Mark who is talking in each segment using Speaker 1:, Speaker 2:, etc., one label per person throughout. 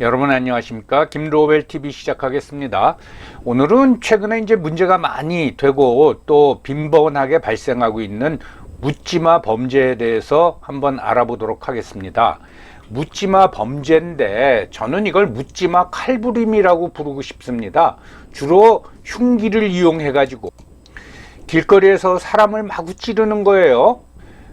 Speaker 1: 여러분 안녕하십니까? 김로벨 TV 시작하겠습니다. 오늘은 최근에 이제 문제가 많이 되고 또 빈번하게 발생하고 있는 묻지마 범죄에 대해서 한번 알아보도록 하겠습니다. 묻지마 범죄인데 저는 이걸 묻지마 칼부림이라고 부르고 싶습니다. 주로 흉기를 이용해 가지고 길거리에서 사람을 마구 찌르는 거예요.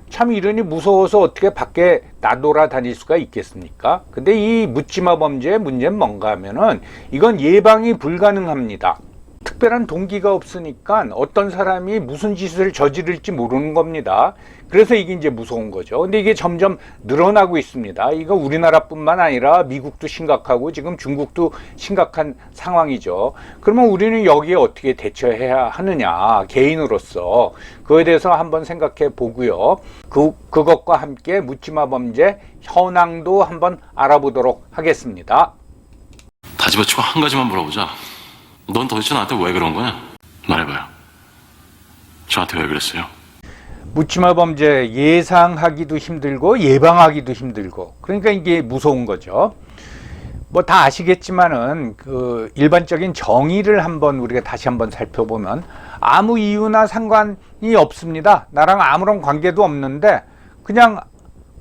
Speaker 1: 참 이러니 무서워서 어떻게 밖에 나돌아 다닐 수가 있겠습니까? 근데 이 묻지마 범죄의 문제는 뭔가 하면은 이건 예방이 불가능합니다. 특별한 동기가 없으니까 어떤 사람이 무슨 짓을 저지를지 모르는 겁니다. 그래서 이게 이제 무서운 거죠. 근데 이게 점점 늘어나고 있습니다. 이거 우리나라뿐만 아니라 미국도 심각하고 지금 중국도 심각한 상황이죠. 그러면 우리는 여기에 어떻게 대처해야 하느냐, 개인으로서 그거에 대해서 한번 생각해 보고요. 그것과 함께 묻지마 범죄 현황도 한번 알아보도록 하겠습니다.
Speaker 2: 다 집어치고 한 가지만 물어보자. 넌 도대체 나한테 왜 그런 거냐? 말해봐요. 저한테 왜 그랬어요?
Speaker 1: 묻지마 범죄 예상하기도 힘들고 예방하기도 힘들고 그러니까 이게 무서운 거죠. 뭐 다 아시겠지만은 그 일반적인 정의를 한번 우리가 다시 한번 살펴보면 아무 이유나 상관이 없습니다. 나랑 아무런 관계도 없는데 그냥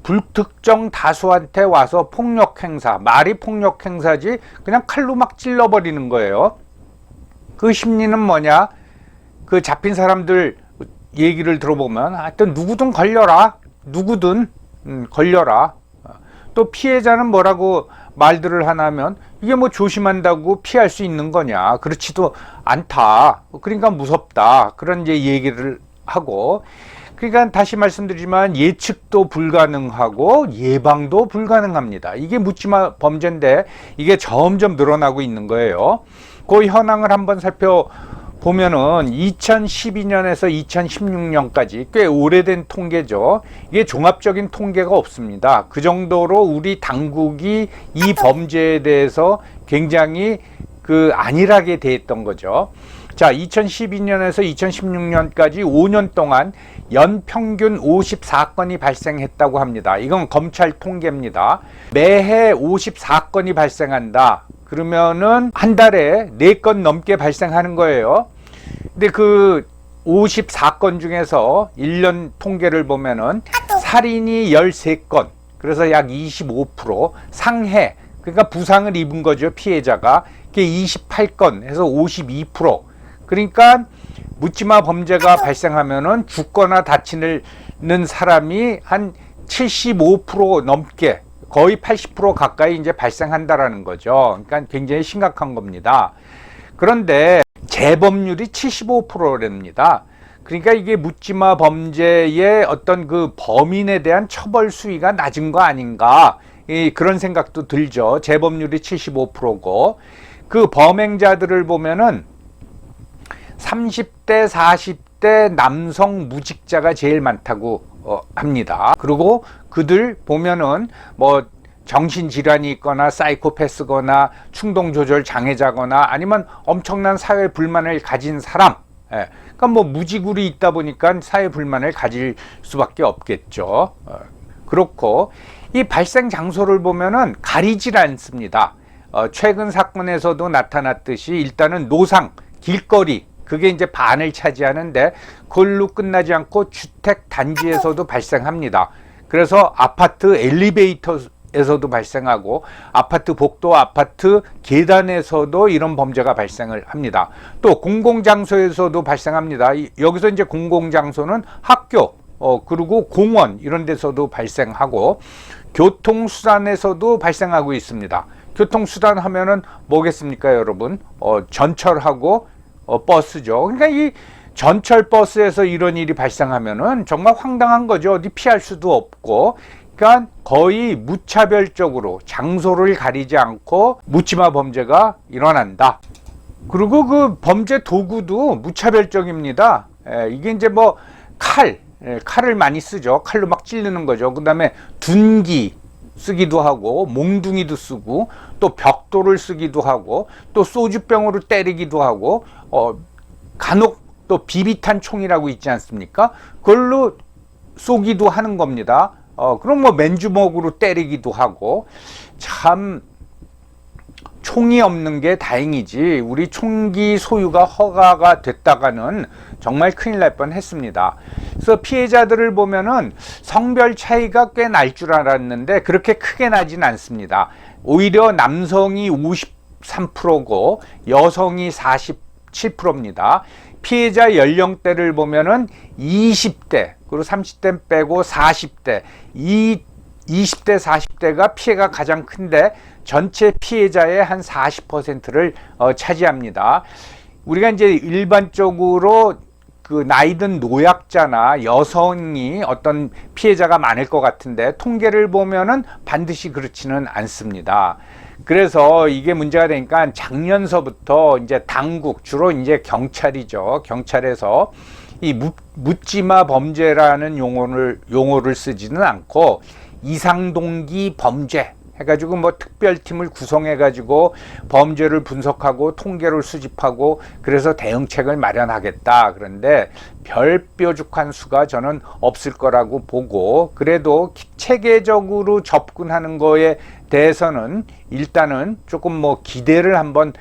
Speaker 1: 불특정 다수한테 와서 폭력 행사, 말이 폭력 행사지 그냥 칼로 막 찔러버리는 거예요. 그 심리는 뭐냐? 그 잡힌 사람들 얘기를 들어보면 하여튼 누구든 걸려라. 누구든 걸려라. 또 피해자는 뭐라고 말들을 하냐면 이게 뭐 조심한다고 피할 수 있는 거냐? 그렇지도 않다. 그러니까 무섭다. 그런 이제 얘기를 하고 그러니까 다시 말씀드리지만 예측도 불가능하고 예방도 불가능합니다. 이게 묻지마 범죄인데 이게 점점 늘어나고 있는 거예요. 그 현황을 한번 살펴보면은 2012년에서 2016년까지 꽤 오래된 통계죠. 이게 종합적인 통계가 없습니다. 그 정도로 우리 당국이 이 범죄에 대해서 굉장히 안일하게 대했던 거죠. 자, 2012년에서 2016년까지 5년 동안 연평균 54건이 발생했다고 합니다. 이건 검찰 통계입니다. 매해 54건이 발생한다. 그러면은 한 달에 4건 넘게 발생하는 거예요. 근데 그 54건 중에서 1년 통계를 보면은 살인이 13건, 그래서 약 25%, 상해, 그러니까 부상을 입은 거죠, 피해자가. 그게 28건 해서 52%. 그러니까 묻지마 범죄가 발생하면은 죽거나 다치는 사람이 한 75% 넘게 거의 80% 가까이 이제 발생한다라는 거죠. 그러니까 굉장히 심각한 겁니다. 그런데 재범률이 75%랍니다. 그러니까 이게 묻지마 범죄의 어떤 그 범인에 대한 처벌 수위가 낮은 거 아닌가 그런 생각도 들죠. 재범률이 75%고 그 범행자들을 보면은 30대, 40대 남성 무직자가 제일 많다고 합니다. 그리고 그들 보면은 뭐 정신질환이 있거나 사이코패스거나 충동조절 장애자거나 아니면 엄청난 사회 불만을 가진 사람, 그러니까 뭐 무직으로 있다 보니까 사회 불만을 가질 수밖에 없겠죠. 그렇고 이 발생 장소를 보면은 가리질 않습니다. 최근 사건에서도 나타났듯이 일단은 노상, 길거리, 그게 이제 반을 차지하는데 그걸로 끝나지 않고 주택 단지에서도 발생합니다. 그래서 아파트 엘리베이터에서도 발생하고 아파트 복도, 아파트 계단에서도 이런 범죄가 발생을 합니다. 또 공공장소에서도 발생합니다. 여기서 이제 공공장소는 학교, 그리고 공원 이런 데서도 발생하고 교통수단에서도 발생하고 있습니다. 교통수단 하면은 뭐겠습니까, 여러분? 전철하고 버스죠. 그러니까 이 전철 버스에서 이런 일이 발생하면은 정말 황당한 거죠. 어디 피할 수도 없고. 그러니까 거의 무차별적으로 장소를 가리지 않고 묻지마 범죄가 일어난다. 그리고 그 범죄 도구도 무차별적입니다. 이게 이제 뭐 칼을 많이 쓰죠. 칼로 막 찌르는 거죠. 그다음에 둔기 쓰기도 하고 몽둥이도 쓰고 또 벽돌을 쓰기도 하고 또 소주병으로 때리기도 하고 간혹 또 비비탄 총이라고 있지 않습니까? 그걸로 쏘기도 하는 겁니다. 그럼 뭐 맨주먹으로 때리기도 하고 참 총이 없는 게 다행이지 우리 총기 소유가 허가가 됐다가는 정말 큰일 날 뻔했습니다. 그래서 피해자들을 보면은 성별 차이가 꽤 날 줄 알았는데 그렇게 크게 나진 않습니다. 오히려 남성이 53%고 여성이 47%입니다. 피해자 연령대를 보면은 20대 그리고 30대 빼고 40대 이 20대 40대가 피해가 가장 큰데 전체 피해자의 한 40%를 차지합니다. 우리가 이제 일반적으로 그 나이든 노약자나 여성이 어떤 피해자가 많을 것 같은데 통계를 보면은 반드시 그렇지는 않습니다. 그래서 이게 문제가 되니까 작년서부터 이제 당국 주로 이제 경찰이죠. 경찰에서 이 묻지마 범죄라는 용어를 쓰지는 않고 이상동기 범죄 해가지고 뭐 특별팀을 구성해가지고 범죄를 분석하고 통계를 수집하고 그래서 대응책을 마련하겠다. 그런데 별 뾰족한 수가 저는 없을 거라고 보고 그래도 체계적으로 접근하는 거에 대해서는 일단은 조금 뭐 기대를 한번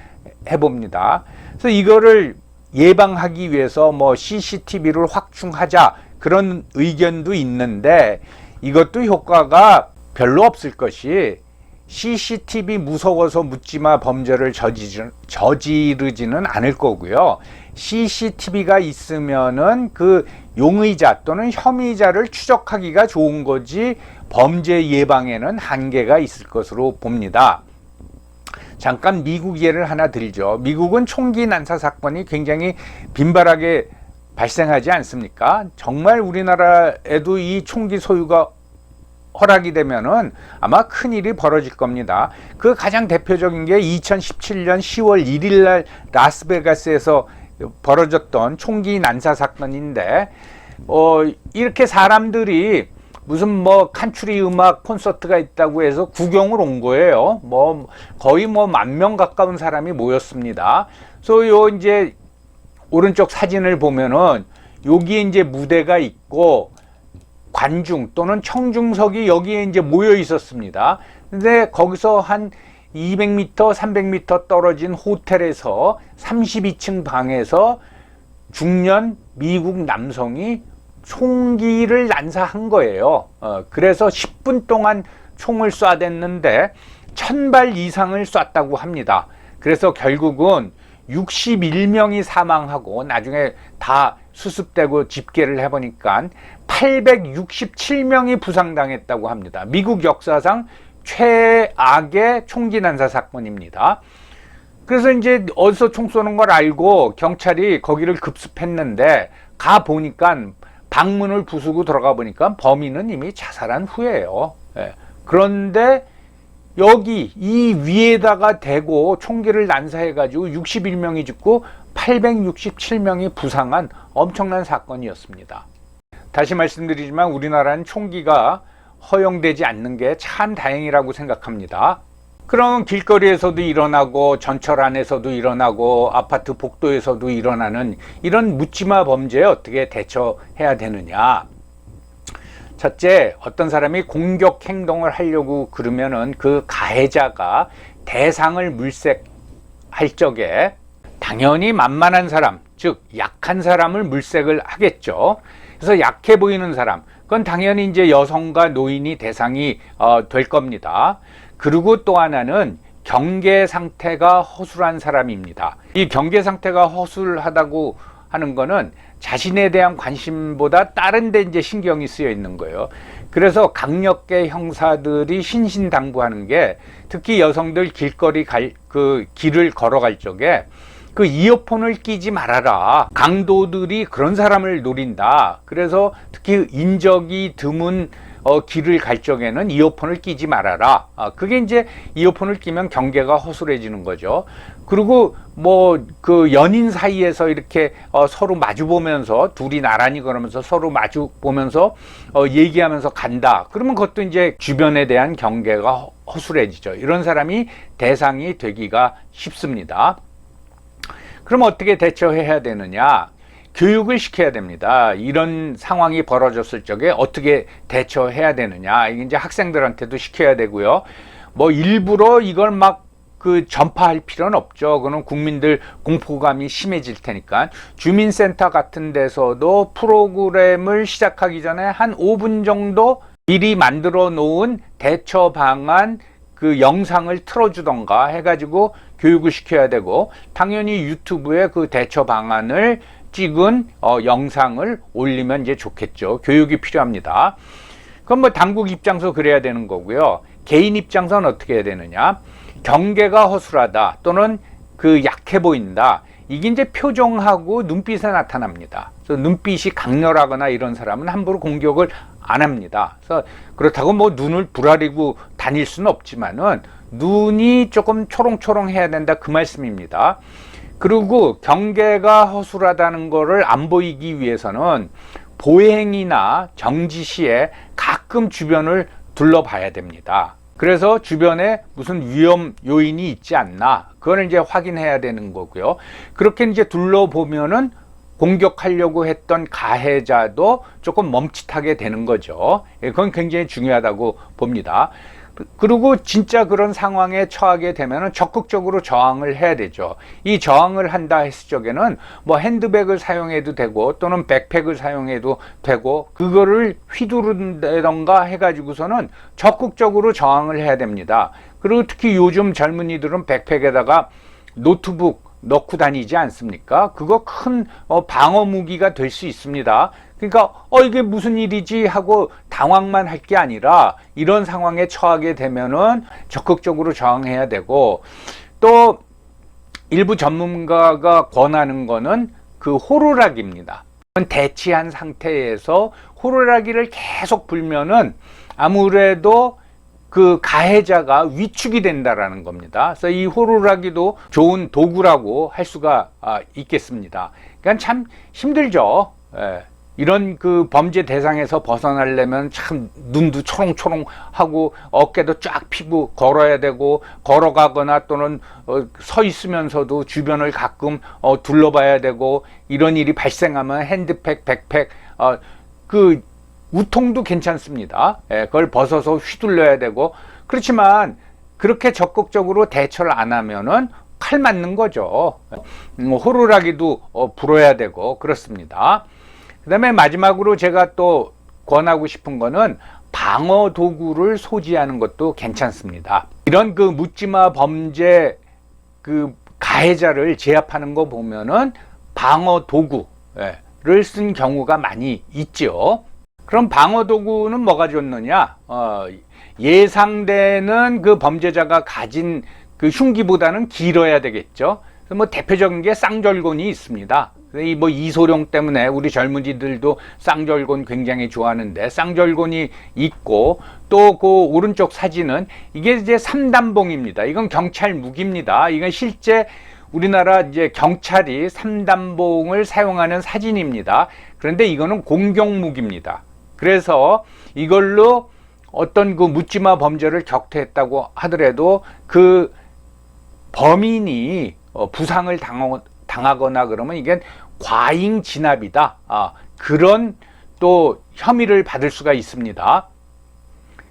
Speaker 1: 해봅니다. 그래서 이거를 예방하기 위해서 뭐 CCTV를 확충하자 그런 의견도 있는데 이것도 효과가 별로 없을 것이 CCTV 무서워서 묻지마 범죄를 저지르지는 않을 거고요. CCTV가 있으면은 그 용의자 또는 혐의자를 추적하기가 좋은 거지 범죄 예방에는 한계가 있을 것으로 봅니다. 잠깐 미국 예를 하나 들죠. 미국은 총기 난사 사건이 굉장히 빈발하게 발생하지 않습니까? 정말 우리나라에도 이 총기 소유가 허락이 되면은 아마 큰일이 벌어질 겁니다. 그 가장 대표적인 게 2017년 10월 1일 날 라스베가스에서 벌어졌던 총기 난사 사건인데 이렇게 사람들이 무슨 뭐 칸츄리 음악 콘서트가 있다고 해서 구경을 온 거예요. 뭐 거의 뭐 10,000명 가까운 사람이 모였습니다. 그래서 요 이제 오른쪽 사진을 보면은 여기에 이제 무대가 있고 관중 또는 청중석이 여기에 이제 모여 있었습니다. 근데 거기서 한 200m, 300m 떨어진 호텔에서 32층 방에서 중년 미국 남성이 총기를 난사한 거예요. 그래서 10분 동안 총을 쏴댔는데 1000발 이상을 쐈다고 합니다. 그래서 결국은 61명이 사망하고 나중에 다 수습되고 집계를 해보니까 867명이 부상당했다고 합니다. 미국 역사상 최악의 총기 난사 사건입니다. 그래서 이제 어디서 총 쏘는 걸 알고 경찰이 거기를 급습했는데 가 보니까 방문을 부수고 들어가 보니까 범인은 이미 자살한 후예요. 그런데 여기 이 위에다가 대고 총기를 난사해가지고 61명이 죽고 867명이 부상한 엄청난 사건이었습니다. 다시 말씀드리지만 우리나라는 총기가 허용되지 않는 게 참 다행이라고 생각합니다. 그럼 길거리에서도 일어나고 전철 안에서도 일어나고 아파트 복도에서도 일어나는 이런 묻지마 범죄에 어떻게 대처해야 되느냐. 첫째, 어떤 사람이 공격 행동을 하려고 그러면은 그 가해자가 대상을 물색할 적에 당연히 만만한 사람, 즉 약한 사람을 물색을 하겠죠. 그래서 약해 보이는 사람, 그건 당연히 이제 여성과 노인이 대상이 될 겁니다. 그리고 또 하나는 경계 상태가 허술한 사람입니다. 이 경계 상태가 허술하다고 하는 거는 자신에 대한 관심보다 다른 데 이제 신경이 쓰여 있는 거예요. 그래서 강력계 형사들이 신신당부하는 게 특히 여성들 길을 걸어갈 적에 그 이어폰을 끼지 말아라. 강도들이 그런 사람을 노린다. 그래서 특히 인적이 드문 길을 갈 적에는 이어폰을 끼지 말아라. 그게 이제 이어폰을 끼면 경계가 허술해지는 거죠. 그리고 뭐 그 연인 사이에서 이렇게 서로 마주 보면서 둘이 나란히 걸으면서 서로 마주 보면서 얘기하면서 간다. 그러면 그것도 이제 주변에 대한 경계가 허술해지죠. 이런 사람이 대상이 되기가 쉽습니다. 그럼 어떻게 대처해야 되느냐? 교육을 시켜야 됩니다. 이런 상황이 벌어졌을 적에 어떻게 대처해야 되느냐. 이게 이제 학생들한테도 시켜야 되고요. 뭐 일부러 이걸 막 그 전파할 필요는 없죠. 그는 국민들 공포감이 심해질 테니까. 주민센터 같은 데서도 프로그램을 시작하기 전에 한 5분 정도 미리 만들어 놓은 대처 방안 그 영상을 틀어주던가 해가지고 교육을 시켜야 되고, 당연히 유튜브에 그 대처 방안을 찍은 영상을 올리면 이제 좋겠죠. 교육이 필요합니다. 그럼 뭐 당국 입장에서 그래야 되는 거고요. 개인 입장에서는 어떻게 해야 되느냐? 경계가 허술하다 또는 그 약해 보인다. 이게 이제 표정하고 눈빛에 나타납니다. 그래서 눈빛이 강렬하거나 이런 사람은 함부로 공격을 안 합니다. 그래서 그렇다고 뭐 눈을 부라리고 다닐 수는 없지만은 눈이 조금 초롱초롱해야 된다, 그 말씀입니다. 그리고 경계가 허술하다는 거를 안 보이기 위해서는 보행이나 정지 시에 가끔 주변을 둘러봐야 됩니다. 그래서 주변에 무슨 위험 요인이 있지 않나, 그걸 이제 확인해야 되는 거고요. 그렇게 이제 둘러보면은 공격하려고 했던 가해자도 조금 멈칫하게 되는 거죠. 그건 굉장히 중요하다고 봅니다. 그리고 진짜 그런 상황에 처하게 되면 적극적으로 저항을 해야 되죠. 이 저항을 한다 했을 적에는 뭐 핸드백을 사용해도 되고 또는 백팩을 사용해도 되고, 그거를 휘두른다던가 해가지고서는 적극적으로 저항을 해야 됩니다. 그리고 특히 요즘 젊은이들은 백팩에다가 노트북 넣고 다니지 않습니까? 그거 큰 방어 무기가 될 수 있습니다. 그러니까 이게 무슨 일이지 하고 당황만 할 게 아니라 이런 상황에 처하게 되면은 적극적으로 저항해야 되고, 또 일부 전문가가 권하는 거는 그 호루라기입니다. 대치한 상태에서 호루라기를 계속 불면은 아무래도 그 가해자가 위축이 된다라는 겁니다. 그래서 이 호루라기도 좋은 도구라고 할 수가 있겠습니다. 그러니까 참 힘들죠. 이런 그 범죄 대상에서 벗어나려면 참 눈도 초롱초롱하고 어깨도 쫙 펴고 걸어야 되고, 걸어가거나 또는 서 있으면서도 주변을 가끔 둘러봐야 되고, 이런 일이 발생하면 핸드백, 백팩, 그 우통도 괜찮습니다. 그걸 벗어서 휘둘러야 되고, 그렇지만 그렇게 적극적으로 대처를 안 하면은 칼 맞는 거죠. 호루라기도 불어야 되고 그렇습니다. 그 다음에 마지막으로 제가 또 권하고 싶은 거는 방어 도구를 소지하는 것도 괜찮습니다. 이런 그 묻지마 범죄 그 가해자를 제압하는 거 보면은 방어 도구를 쓴 경우가 많이 있죠. 그럼 방어 도구는 뭐가 좋느냐? 예상되는 그 범죄자가 가진 그 흉기보다는 길어야 되겠죠. 그래서 뭐 대표적인 게 쌍절곤이 있습니다. 이 뭐 이소룡 때문에 우리 젊은이들도 쌍절곤 굉장히 좋아하는데, 쌍절곤이 있고, 또 그 오른쪽 사진은 이게 이제 삼단봉입니다. 이건 경찰 무기입니다. 이건 실제 우리나라 이제 경찰이 삼단봉을 사용하는 사진입니다. 그런데 이거는 공격 무기입니다. 그래서 이걸로 어떤 그 묻지마 범죄를 격퇴했다고 하더라도 그 범인이 부상을 당하거나 그러면 이게 과잉 진압이다, 그런 또 혐의를 받을 수가 있습니다.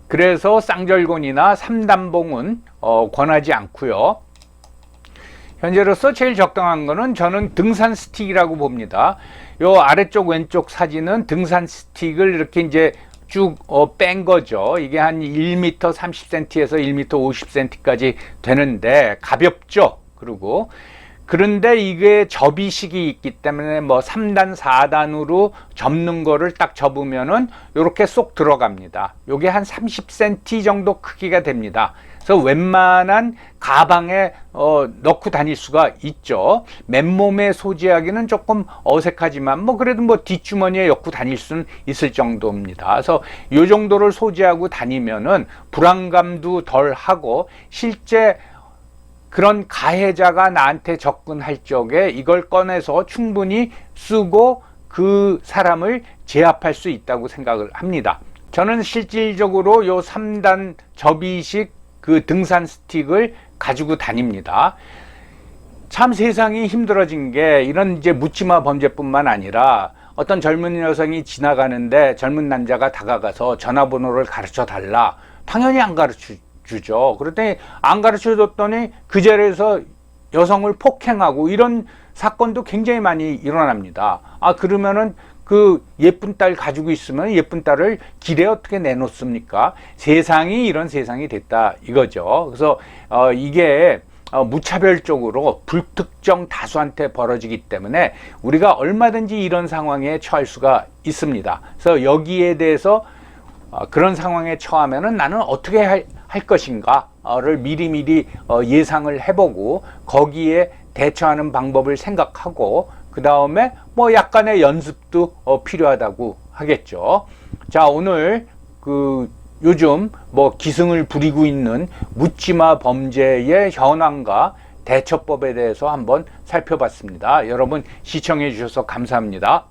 Speaker 1: 그래서 쌍절곤이나 삼단봉은 권하지 않고요. 현재로서 제일 적당한 거는 저는 등산 스틱이라고 봅니다. 요 아래쪽 왼쪽 사진은 등산 스틱을 이렇게 이제 쭉 뺀 거죠. 이게 한 1m 30cm에서 1m 50cm까지 되는데 가볍죠. 그런데 이게 접이식이 있기 때문에 뭐 3단 4단으로 접는 거를 딱 접으면은 요렇게 쏙 들어갑니다. 요게 한 30cm 정도 크기가 됩니다. 그래서 웬만한 가방에 넣고 다닐 수가 있죠. 맨몸에 소지하기는 조금 어색하지만 뭐 그래도 뭐 뒷주머니에 넣고 다닐 수는 있을 정도입니다. 그래서 요 정도를 소지하고 다니면은 불안감도 덜 하고, 실제 그런 가해자가 나한테 접근할 적에 이걸 꺼내서 충분히 쓰고 그 사람을 제압할 수 있다고 생각을 합니다. 저는 실질적으로 요 3단 접이식 그 등산 스틱을 가지고 다닙니다. 참 세상이 힘들어진 게 이런 이제 묻지마 범죄뿐만 아니라, 어떤 젊은 여성이 지나가는데 젊은 남자가 다가가서 전화번호를 가르쳐 달라. 당연히 안 가르쳐 주죠. 그랬더니 안 가르쳐 줬더니 그 자리에서 여성을 폭행하고 이런 사건도 굉장히 많이 일어납니다. 아, 그러면은 그 예쁜 딸 가지고 있으면 예쁜 딸을 길에 어떻게 내놓습니까? 세상이 이런 세상이 됐다 이거죠. 그래서 이게 무차별적으로 불특정 다수한테 벌어지기 때문에 우리가 얼마든지 이런 상황에 처할 수가 있습니다. 그래서 여기에 대해서 그런 상황에 처하면은 나는 어떻게 할 것인가를 미리미리 예상을 해보고 거기에 대처하는 방법을 생각하고 그 다음에 뭐 약간의 연습도 필요하다고 하겠죠. 자, 오늘 그 요즘 뭐 기승을 부리고 있는 묻지마 범죄의 현황과 대처법에 대해서 한번 살펴봤습니다. 여러분 시청해 주셔서 감사합니다.